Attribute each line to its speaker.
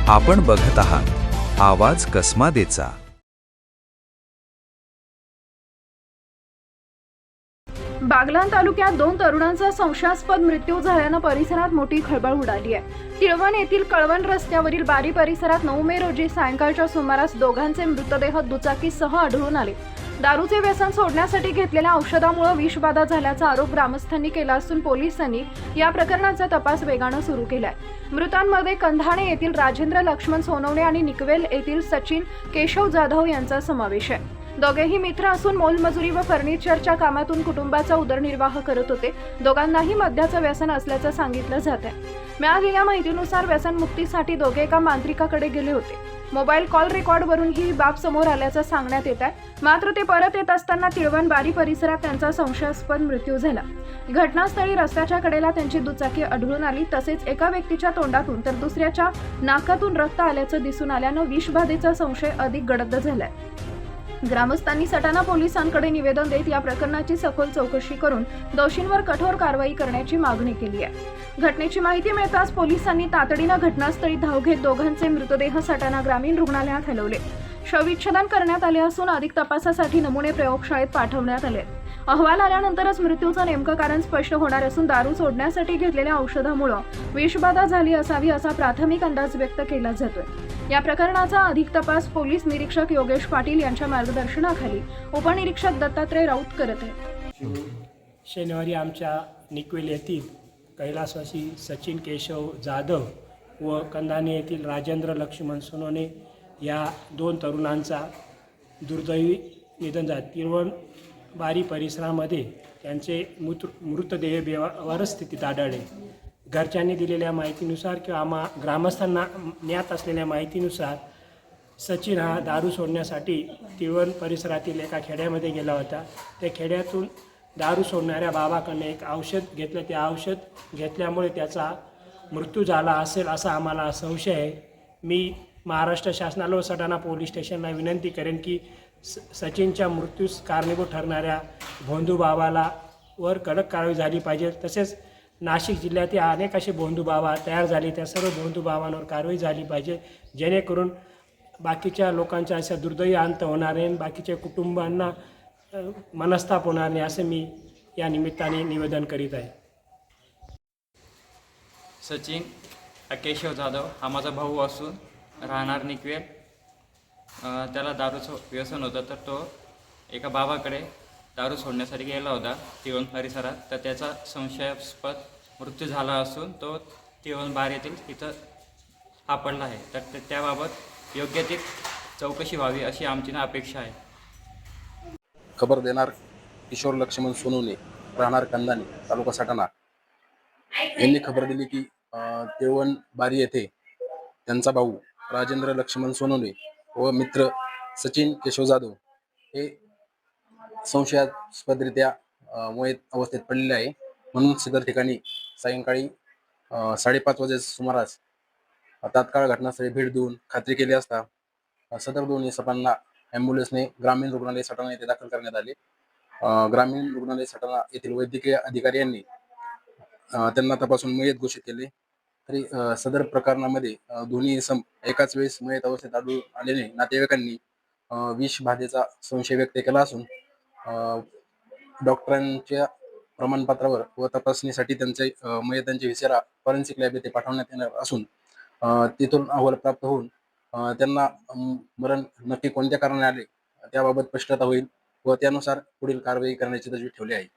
Speaker 1: आपण बघत आहात आवाज कसमादेचा।
Speaker 2: बागलाण तालुक्यात 2 तरुणांचा संशयास्पद मृत्यू झाल्यानं परिसरात मोठी खळबळ उडाली आहे। तिळवण येथील कळवण रस्त्यावरील बारी परिसरात 9 मे रोजी सायंकाळच्या सुमारास दोघांचे मृतदेह दुचाकीसह आढळून आले। दारूचे व्यसन सोडण्यासाठी घेतलेल्या औषधामुळे विषबाधा झाल्याचा आरोप ग्रामस्थांनी केला असून पोलिसांनी या प्रकरणाचा तपास वेगाने सुरू केलाय। मृतांमध्ये कंधाणे येथील राजेंद्र लक्ष्मण सोनवणे आणि निकवेल येथील सचिन केशव जाधव यांचा समावेश आहे। दोघेही मित्र असून मोलमजुरी व फर्निचरच्या कामातून कुटुंबाचा उदरनिर्वाह करत होते। दोघांनाही मद्याचं व्यसन असल्याचं सांगितलं जात आहे। मिळालेल्या माहितीनुसार व्यसनमुक्तीसाठी दोघे एका मांत्रिकाकडे गेले होते। मोबाईल कॉल रेकॉर्डवरून ही बाब समोर आल्याचं सांगण्यात येत आहे। मात्र ते परत येत असताना तिळवण बारी परिसरात त्यांचा संशयास्पद मृत्यू झाला। घटनास्थळी रस्त्याच्या कडेला त्यांची दुचाकी आढळून आली। तसेच एका व्यक्तीच्या तोंडातून तर दुसऱ्याच्या नाकातून रक्त आल्याचं दिसून आल्यानं विषबाधेचा संशय अधिक गडद झालाय। ग्रामस्थांनी सटाणा पोलिसांकडे निवेदन देत या प्रकरणाची सखोल चौकशी करून दोषींवर कठोर कारवाई करण्याची मागणी केली आहे। घटनेची माहिती मिळताच पोलिसांनी तातडीनं घटनास्थळी धाव घेत दोघांचे मृतदेह सटाणा ग्रामीण रुग्णालयात हलवले। शवविच्छेदन करण्यात आले असून अधिक तपासासाठी नमुने प्रयोगशाळेत पाठवण्यात आले। अहवाल आल्यानंतरच मृत्यूचं नेमकं कारण स्पष्ट होणार असून दारू सोडण्यासाठी घेतलेल्या औषधामुळे विषबाधा झाली असावी असा प्राथमिक अंदाज व्यक्त केला जातोय। या प्रकरणाचा अधिक तपास पोलीस निरीक्षक योगेश पाटील यांच्या मार्गदर्शनाखाली उपनिरीक्षक दत्तात्रय राऊत करत आहेत।
Speaker 3: शनिवारी आमच्या निकवेल येथील कैलासवासी सचिन केशव जाधव व कंधाणे येथील राजेंद्र लक्ष्मण सोनवणे या 2 तरुणांचा दुर्दैवी निधन झाले। तिळवण बारी परिसरामध्ये त्यांचे मृतदेह बेवारस स्थितीत आढळले। घरच्यांनी दिलेल्या माहितीनुसार किंवा ग्रामस्थांना ज्ञात असलेल्या माहितीनुसार सचिन हा दारू सोडण्यासाठी तिळवण परिसरातील एका खेड्यामध्ये गेला होता। त्या खेड्यातून दारू सोडणाऱ्या बाबाकडून एक औषध घेतलं। ते औषध घेतल्यामुळे त्याचा मृत्यू झाला असेल असा आम्हाला संशय आहे। मी महाराष्ट्र शासनाला व सटाणा पोलीस स्टेशनला विनंती करेन की सचिनच्या मृत्यूस कारणीभूत ठरणाऱ्या भोंदू बाबाला वर कडक कारवाई झाली पाहिजे। तसेच नाशिक जिल्ह्यातील अनेक असे भोंदू बाबा तयार झाले, त्या सर्व भोंदू बाबांवर कारवाई झाली पाहिजे, जेणेकरून बाकीच्या लोकांच्या अशा दुर्दैवी अंत होणार नाही, बाकीच्या कुटुंबांना मनस्ताप होणार नाही, असे मी या निमित्ताने निवेदन करीत आहे।
Speaker 4: सचिन केशव जाधव हा माझा भाऊ असून राहणार निकवेल। त्याला दारूचं व्यसन होतं, तर तो एका बाबाकडे दारू सोडण्यासाठी गेला होता तिळवण परिसरात। तर त्याचा संशयास्पद मृत्यू झाला असून तो तिळवण बार येथील इथं सापडला आहे। तर त्याबाबत योग्य ती चौकशी व्हावी अशी आमची अपेक्षा आहे।
Speaker 5: खबर देणार किशोर लक्ष्मण सोनवणे, राहणार कंधाणे, तालुका सटाणा यांनी खबर दिली की तिळवण बारी येथे त्यांचा भाऊ राजेंद्र लक्ष्मण सोनवणे व मित्र सचिन केशव जाधव हे संशयास्पदरित्या मयत अवस्थेत पडलेले आहे। म्हणून सदर ठिकाणी सायंकाळी 5:30 वाजेच्या सुमारास तात्काळ घटनास्थळी भेट देऊन खात्री केली असता सदर 2 इसमांना ॲम्ब्युलन्सने ग्रामीण रुग्णालय सटाणा येथे दाखल करण्यात आले। ग्रामीण रुग्णालय सटाणा येथील वैद्यकीय अधिकारी यांनी त्यांना तपासून मयत घोषित केले। तरी सदर प्रकरणामध्ये दोन्ही इसम एकाच वेळेस मयत अवस्थेत आढळून आल्याने नातेवाईकांनी विषबाधेचा संशय व्यक्त केला असून डॉक्टरांच्या प्रमाणपत्रावर व तपासणीसाठी त्यांचे मयतांचे विसेरा फॉरेन्सिक लॅब येथे पाठवण्यात येणार असून तिथून अहवाल प्राप्त होऊन त्यांना मरण नक्की कोणत्या कारणाने आले त्याबाबत स्पष्टता होईल व त्यानुसार पुढील कारवाई करण्याची तजवीज ठेवली आहे।